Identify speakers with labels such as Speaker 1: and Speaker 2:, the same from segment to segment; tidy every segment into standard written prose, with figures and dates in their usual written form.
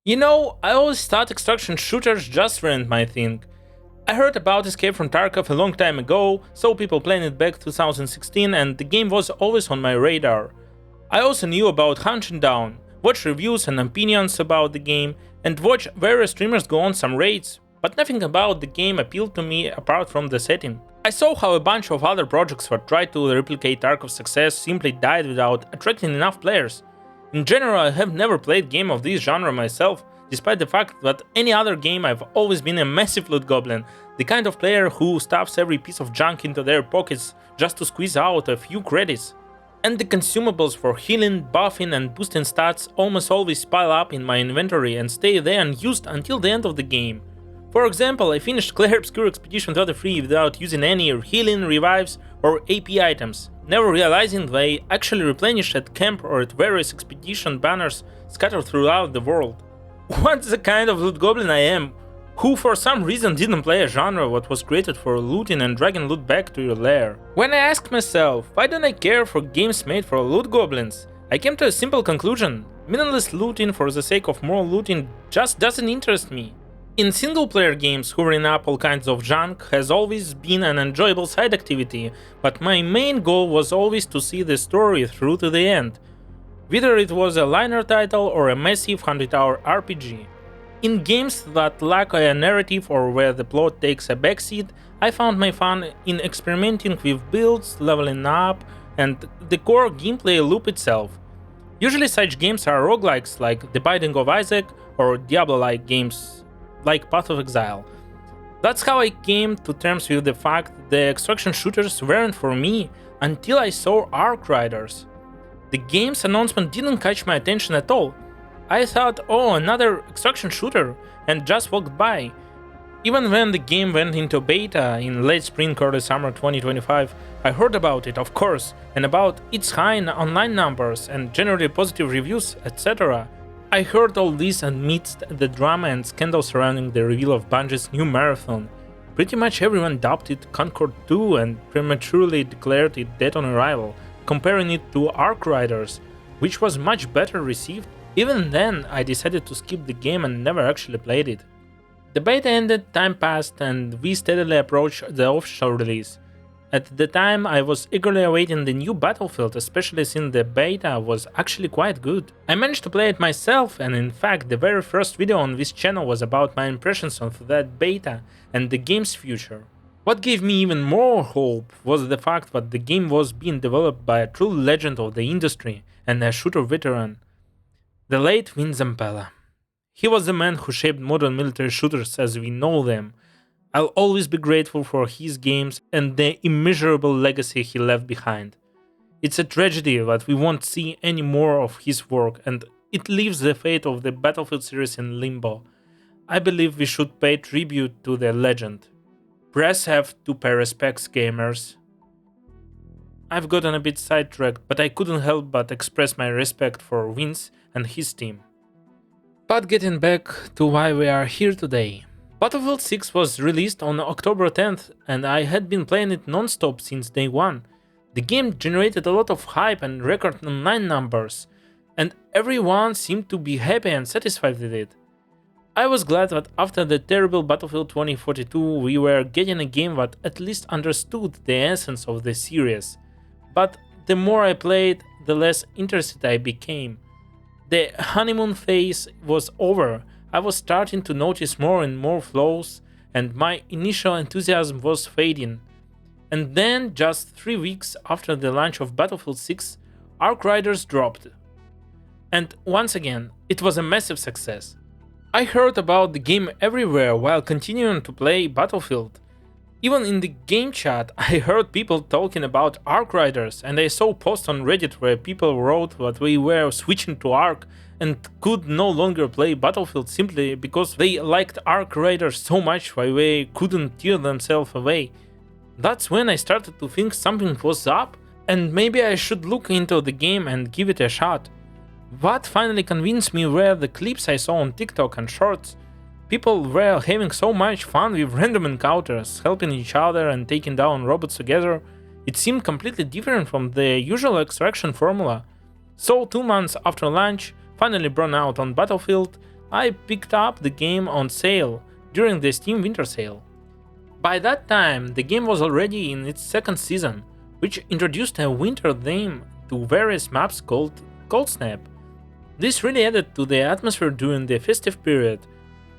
Speaker 1: I always thought extraction shooters just weren't my thing. I heard about Escape from Tarkov a long time ago, saw people playing it back 2016, and the game was always on my radar. I also knew about Hunting Down, watched reviews and opinions about the game, and watched various streamers go on some raids, but nothing about the game appealed to me apart from the setting. I saw how a bunch of other projects that tried to replicate Tarkov's success simply died without attracting enough players. In general, I have never played game of this genre myself, despite the fact that any other game I've always been a massive loot goblin, the kind of player who stuffs every piece of junk into their pockets just to squeeze out a few credits. And the consumables for healing, buffing and boosting stats almost always pile up in my inventory and stay there unused until the end of the game. For example, I finished Clair Obscure Expedition 33 without using any healing, revives or AP items, never realizing they actually replenish at camp or at various expedition banners scattered throughout the world. What the kind of loot goblin I am, who for some reason didn't play a genre that was created for looting and dragging loot back to your lair. When I asked myself, why don't I care for games made for loot goblins, I came to a simple conclusion: meaningless looting for the sake of more looting just doesn't interest me. In single-player games, hoovering up all kinds of junk has always been an enjoyable side activity, but my main goal was always to see the story through to the end, whether it was a linear title or a massive 100-hour RPG. In games that lack a narrative or where the plot takes a backseat, I found my fun in experimenting with builds, leveling up, and the core gameplay loop itself. Usually such games are roguelikes like The Binding of Isaac or Diablo-like games like Path of Exile. That's how I came to terms with the fact that the extraction shooters weren't for me until I saw Arc Riders. The game's announcement didn't catch my attention at all. I thought, oh, another extraction shooter, and just walked by. Even when the game went into beta in late spring early summer 2025, I heard about it, of course, and about its high online numbers and generally positive reviews, etc. I heard all this amidst the drama and scandal surrounding the reveal of Bungie's new marathon. Pretty much everyone dubbed it Concord 2 and prematurely declared it dead on arrival, comparing it to Arc Riders, which was much better received. Even then, I decided to skip the game and never actually played it. The beta ended, time passed, and we steadily approached the official release. At the time, I was eagerly awaiting the new Battlefield, especially since the beta was actually quite good. I managed to play it myself, and in fact, the very first video on this channel was about my impressions of that beta and the game's future. What gave me even more hope was the fact that the game was being developed by a true legend of the industry and a shooter veteran, the late Vin Zampella. He was the man who shaped modern military shooters as we know them. I'll always be grateful for his games and the immeasurable legacy he left behind. It's a tragedy that we won't see any more of his work, and it leaves the fate of the Battlefield series in limbo. I believe we should pay tribute to the legend. Press F to pay respects, gamers. I've gotten a bit sidetracked, but I couldn't help but express my respect for Vince and his team. But getting back to why we are here today. Battlefield 6 was released on October 10th, and I had been playing it non-stop since day one. The game generated a lot of hype and record online numbers, and everyone seemed to be happy and satisfied with it. I was glad that after the terrible Battlefield 2042 we were getting a game that at least understood the essence of the series. But the more I played, the less interested I became. The honeymoon phase was over. I was starting to notice more and more flaws, and my initial enthusiasm was fading. And then, just 3 weeks after the launch of Battlefield 6, Arc Riders dropped. And once again, it was a massive success. I heard about the game everywhere while continuing to play Battlefield. Even in the game chat, I heard people talking about Arc Riders, and I saw posts on Reddit where people wrote that we were switching to Arc and could no longer play Battlefield simply because they liked Arc Riders so much why they couldn't tear themselves away. That's when I started to think something was up, and maybe I should look into the game and give it a shot. What finally convinced me were the clips I saw on TikTok and Shorts. People were having so much fun with random encounters, helping each other and taking down robots together. It seemed completely different from the usual extraction formula. So 2 months after launch, finally brought out on Battlefield, I picked up the game on sale during the Steam Winter Sale. By that time, the game was already in its second season, which introduced a winter theme to various maps called Cold Snap. This really added to the atmosphere during the festive period.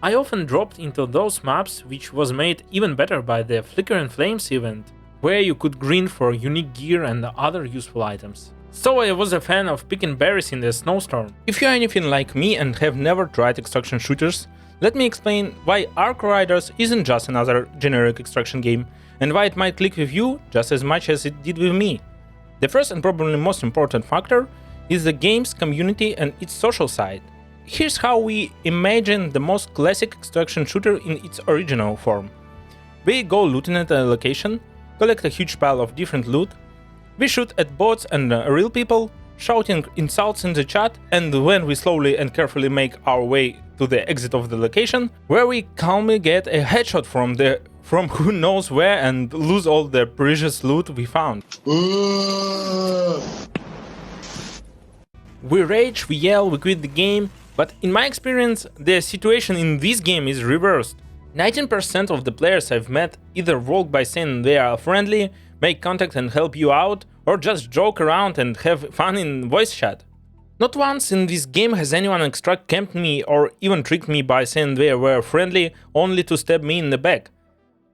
Speaker 1: I often dropped into those maps, which was made even better by the Flicker and Flames event, where you could grind for unique gear and other useful items. So I was a fan of picking berries in the snowstorm. If you're anything like me and have never tried extraction shooters, let me explain why Ark Riders isn't just another generic extraction game, and why it might click with you just as much as it did with me. The first and probably most important factor is the game's community and its social side. Here's how we imagine the most classic extraction shooter in its original form. We go looting at a location, collect a huge pile of different loot, we shoot at bots and real people, shouting insults in the chat, and when we slowly and carefully make our way to the exit of the location, where we calmly get a headshot from who knows where and lose all the precious loot we found. We rage, we yell, we quit the game, but in my experience, the situation in this game is reversed. 19% of the players I've met either walk by saying they are friendly, make contact and help you out, or just joke around and have fun in voice chat. Not once in this game has anyone extract camped me or even tricked me by saying they were friendly only to stab me in the back.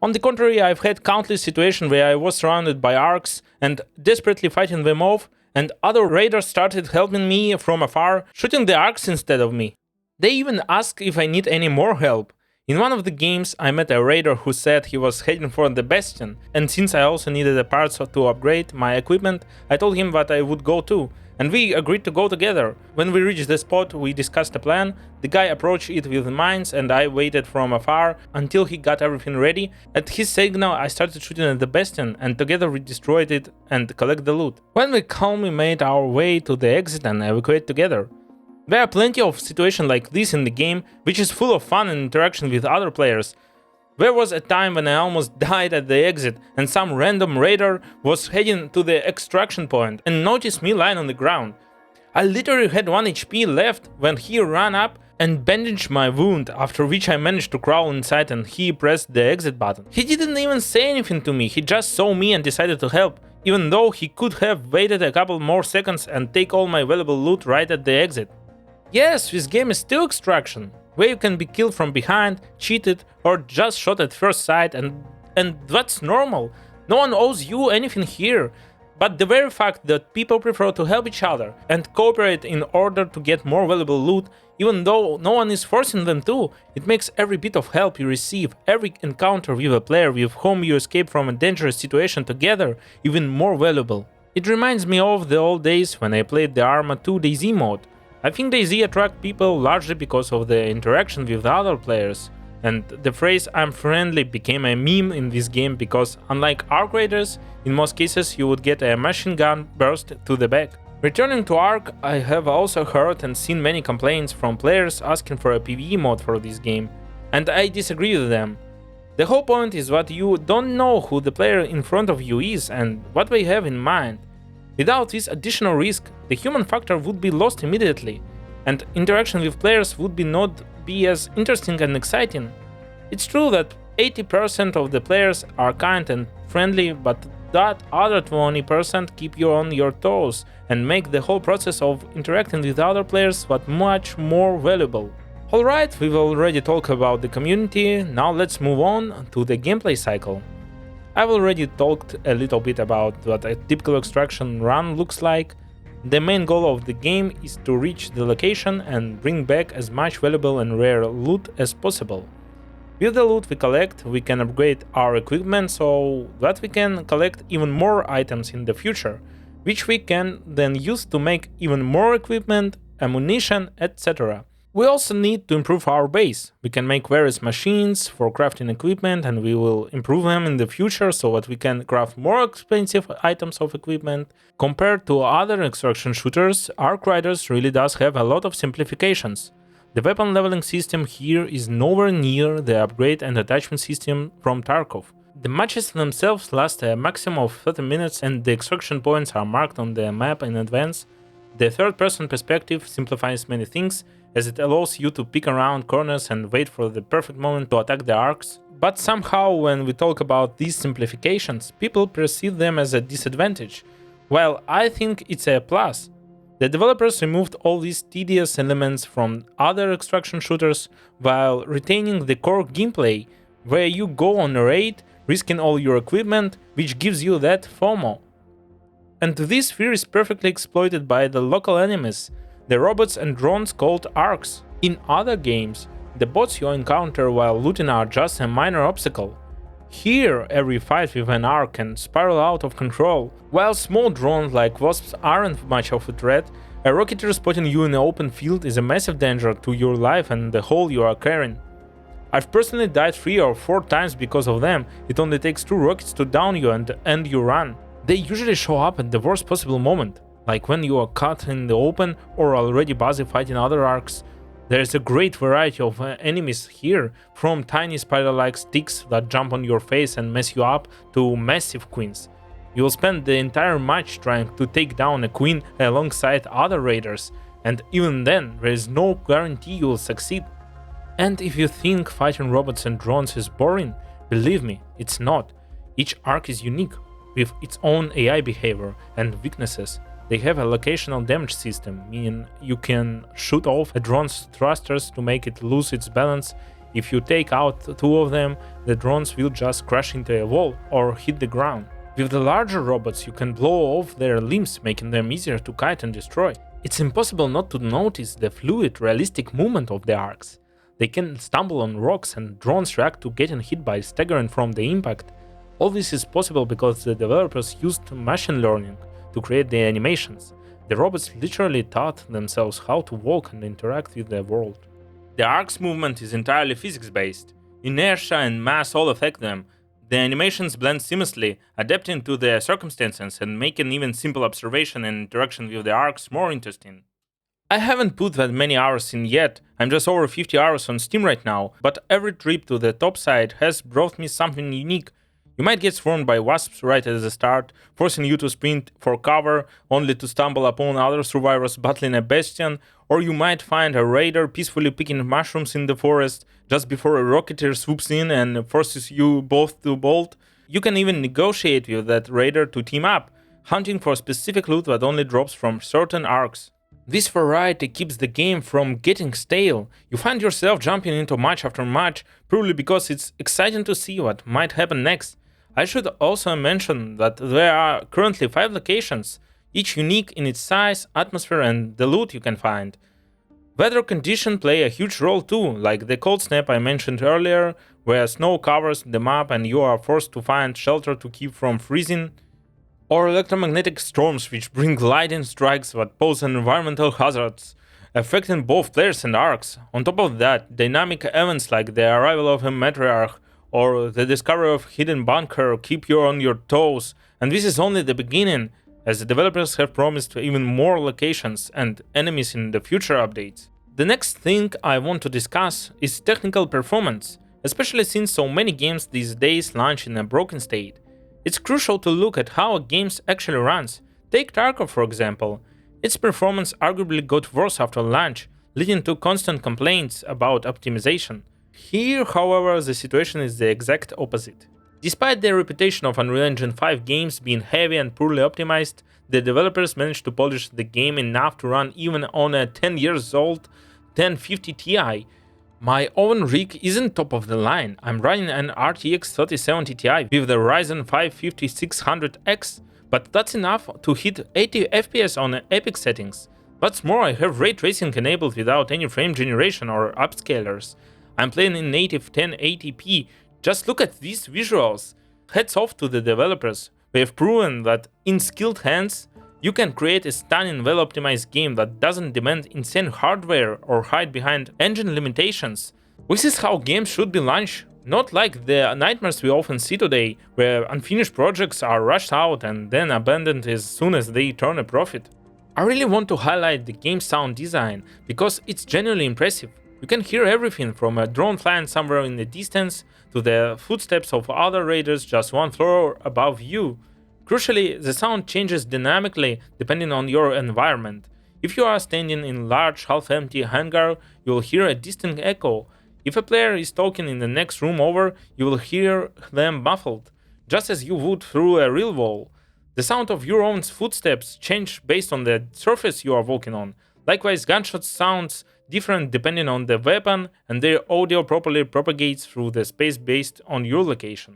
Speaker 1: On the contrary, I've had countless situations where I was surrounded by arcs and desperately fighting them off, and other raiders started helping me from afar, shooting the arcs instead of me. They even asked if I need any more help. In one of the games, I met a raider who said he was heading for the Bastion, and since I also needed the parts to upgrade my equipment, I told him that I would go too, and we agreed to go together. When we reached the spot, we discussed a plan, the guy approached it with mines and I waited from afar until he got everything ready. At his signal, I started shooting at the Bastion, and together we destroyed it and collected the loot. When we calmly made our way to the exit and evacuate together. There are plenty of situations like this in the game, which is full of fun and interaction with other players. There was a time when I almost died at the exit and some random raider was heading to the extraction point and noticed me lying on the ground. I literally had 1 HP left when he ran up and bandaged my wound, after which I managed to crawl inside and he pressed the exit button. He didn't even say anything to me, he just saw me and decided to help, even though he could have waited a couple more seconds and take all my valuable loot right at the exit. Yes, this game is still extraction, where you can be killed from behind, cheated, or just shot at first sight, and that's normal. No one owes you anything here. But the very fact that people prefer to help each other and cooperate in order to get more valuable loot, even though no one is forcing them to, it makes every bit of help you receive, every encounter with a player with whom you escape from a dangerous situation together, even more valuable. It reminds me of the old days when I played the Arma 2 DayZ mode. I think DayZ attract people largely because of the interaction with other players, and the phrase "I'm friendly" became a meme in this game because, unlike Ark Raiders, in most cases you would get a machine gun burst to the back. Returning to Ark, I have also heard and seen many complaints from players asking for a PvE mode for this game, and I disagree with them. The whole point is that you don't know who the player in front of you is and what they have in mind. Without this additional risk, the human factor would be lost immediately, and interaction with players would not be as interesting and exciting. It's true that 80% of the players are kind and friendly, but that other 20% keep you on your toes and make the whole process of interacting with other players much more valuable. Alright, we've already talked about the community, now let's move on to the gameplay cycle. I've already talked a little bit about what a typical extraction run looks like. The main goal of the game is to reach the location and bring back as much valuable and rare loot as possible. With the loot we collect, we can upgrade our equipment so that we can collect even more items in the future, which we can then use to make even more equipment, ammunition, etc. We also need to improve our base. We can make various machines for crafting equipment, and we will improve them in the future so that we can craft more expensive items of equipment. Compared to other extraction shooters, Ark Riders really does have a lot of simplifications. The weapon leveling system here is nowhere near the upgrade and attachment system from Tarkov. The matches themselves last a maximum of 30 minutes and the extraction points are marked on the map in advance. The third-person perspective simplifies many things, as it allows you to peek around corners and wait for the perfect moment to attack the arcs. But somehow, when we talk about these simplifications, people perceive them as a disadvantage, while I think it's a plus. The developers removed all these tedious elements from other extraction shooters while retaining the core gameplay, where you go on a raid, risking all your equipment, which gives you that FOMO. And this fear is perfectly exploited by the local enemies, the robots and drones called arcs. In other games, the bots you encounter while looting are just a minor obstacle. Here, every fight with an arc can spiral out of control. While small drones like wasps aren't much of a threat, a rocketeer spotting you in the open field is a massive danger to your life and the hole you are carrying. I've personally died 3 or 4 times because of them. It only takes 2 rockets to down you and end your run. They usually show up at the worst possible moment, like when you are caught in the open or already busy fighting other arcs. There's a great variety of enemies here, from tiny spider-like sticks that jump on your face and mess you up to massive queens. You'll spend the entire match trying to take down a queen alongside other raiders, and even then, there is no guarantee you'll succeed. And if you think fighting robots and drones is boring, believe me, it's not. Each arc is unique, with its own AI behavior and weaknesses. They have a locational damage system, meaning you can shoot off a drone's thrusters to make it lose its balance. If you take out 2 of them, the drones will just crash into a wall or hit the ground. With the larger robots, you can blow off their limbs, making them easier to kite and destroy. It's impossible not to notice the fluid, realistic movement of the arcs. They can stumble on rocks, and drones react to getting hit by staggering from the impact. All this is possible because the developers used machine learning to create the animations. The robots literally taught themselves how to walk and interact with the world. The arc's movement is entirely physics-based. Inertia and mass all affect them. The animations blend seamlessly, adapting to the circumstances and making even simple observation and interaction with the arcs more interesting. I haven't put that many hours in yet, I'm just over 50 hours on Steam right now, but every trip to the top side has brought me something unique. You might get swarmed by wasps right at the start, forcing you to sprint for cover, only to stumble upon other survivors battling a bastion, or you might find a raider peacefully picking mushrooms in the forest just before a rocketeer swoops in and forces you both to bolt. You can even negotiate with that raider to team up, hunting for specific loot that only drops from certain arcs. This variety keeps the game from getting stale. You find yourself jumping into match after match purely because it's exciting to see what might happen next. I should also mention that there are currently 5 locations, each unique in its size, atmosphere and the loot you can find. Weather conditions play a huge role too, like the cold snap I mentioned earlier, where snow covers the map and you are forced to find shelter to keep from freezing, or electromagnetic storms which bring lightning strikes that pose environmental hazards, affecting both players and arcs. On top of that, dynamic events like the arrival of a matriarch or the discovery of hidden bunker keep you on your toes, and this is only the beginning, as the developers have promised even more locations and enemies in the future updates. The next thing I want to discuss is technical performance, especially since so many games these days launch in a broken state. It's crucial to look at how a game actually runs. Take Tarkov for example. Its performance arguably got worse after launch, leading to constant complaints about optimization. Here, however, the situation is the exact opposite. Despite their reputation of Unreal Engine 5 games being heavy and poorly optimized, the developers managed to polish the game enough to run even on a 10 years old 1050 Ti. My own rig isn't top of the line. I'm running an RTX 3070 Ti with the Ryzen 5 5600X, but that's enough to hit 80 FPS on epic settings. What's more, I have ray tracing enabled without any frame generation or upscalers. I'm playing in native 1080p. Just look at these visuals. Hats off to the developers. They have proven that in skilled hands, you can create a stunning, well-optimized game that doesn't demand insane hardware or hide behind engine limitations. This is how games should be launched, not like the nightmares we often see today, where unfinished projects are rushed out and then abandoned as soon as they turn a profit. I really want to highlight the game's sound design, because it's genuinely impressive. You can hear everything from a drone flying somewhere in the distance to the footsteps of other raiders just one floor above you. Crucially, the sound changes dynamically depending on your environment. If you are standing in a large half-empty hangar, you will hear a distant echo. If a player is talking in the next room over, you will hear them muffled, just as you would through a real wall. The sound of your own footsteps change based on the surface you are walking on. Likewise, gunshots sounds different depending on the weapon, and their audio properly propagates through the space based on your location.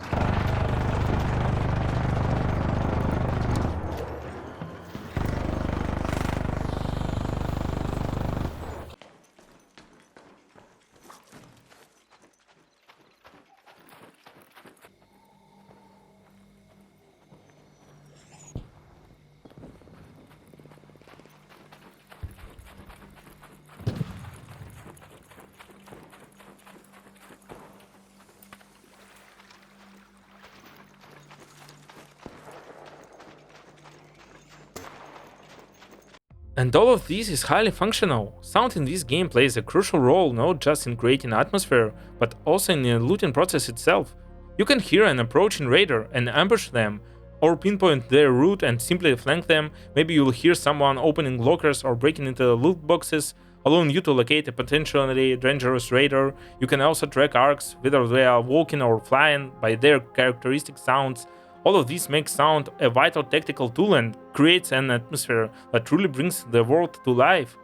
Speaker 1: And all of this is highly functional. Sound in this game plays a crucial role not just in creating atmosphere, but also in the looting process itself. You can hear an approaching raider and ambush them, or pinpoint their route and simply flank them. Maybe you'll hear someone opening lockers or breaking into loot boxes, allowing you to locate a potentially dangerous raider. You can also track arcs, whether they are walking or flying, by their characteristic sounds. All of this makes sound a vital tactical tool and creates an atmosphere that truly brings the world to life.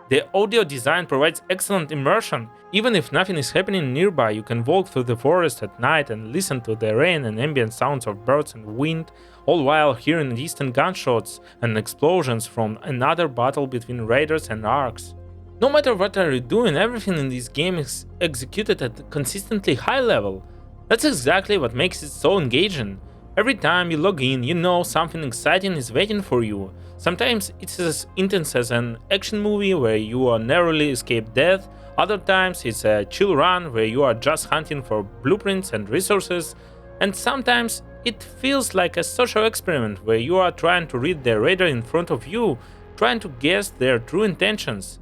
Speaker 1: The audio design provides excellent immersion. Even if nothing is happening nearby, you can walk through the forest at night and listen to the rain and ambient sounds of birds and wind, all while hearing distant gunshots and explosions from another battle between raiders and arcs. No matter what are you doing, everything in this game is executed at a consistently high level. That's exactly what makes it so engaging. Every time you log in, you know something exciting is waiting for you. Sometimes it's as intense as an action movie where you narrowly escape death, other times it's a chill run where you are just hunting for blueprints and resources, and sometimes it feels like a social experiment where you are trying to read the raider in front of you, trying to guess their true intentions.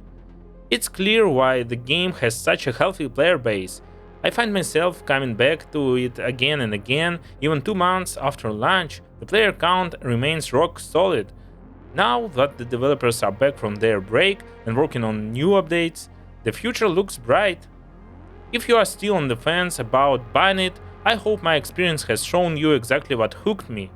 Speaker 1: It's clear why the game has such a healthy player base. I find myself coming back to it again and again. Even 2 months after launch, the player count remains rock solid. Now that the developers are back from their break and working on new updates, the future looks bright. If you are still on the fence about buying it, I hope my experience has shown you exactly what hooked me.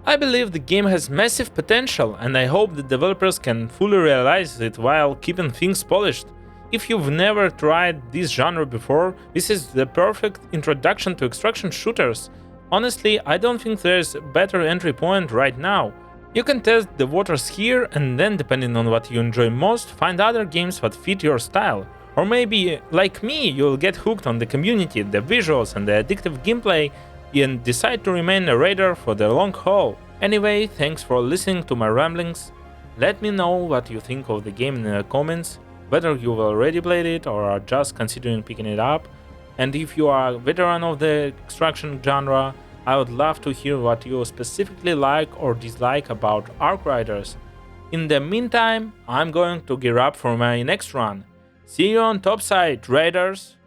Speaker 1: I believe the game has massive potential, and I hope the developers can fully realize it while keeping things polished. If you've never tried this genre before, this is the perfect introduction to extraction shooters. Honestly, I don't think there's a better entry point right now. You can test the waters here and then, depending on what you enjoy most, find other games that fit your style. Or maybe, like me, you'll get hooked on the community, the visuals and the addictive gameplay and decide to remain a raider for the long haul. Anyway, thanks for listening to my ramblings. Let me know what you think of the game in the comments, whether you've already played it or are just considering picking it up. And if you are a veteran of the extraction genre, I would love to hear what you specifically like or dislike about Arc Riders. In the meantime, I'm going to gear up for my next run. See you on topside, Raiders!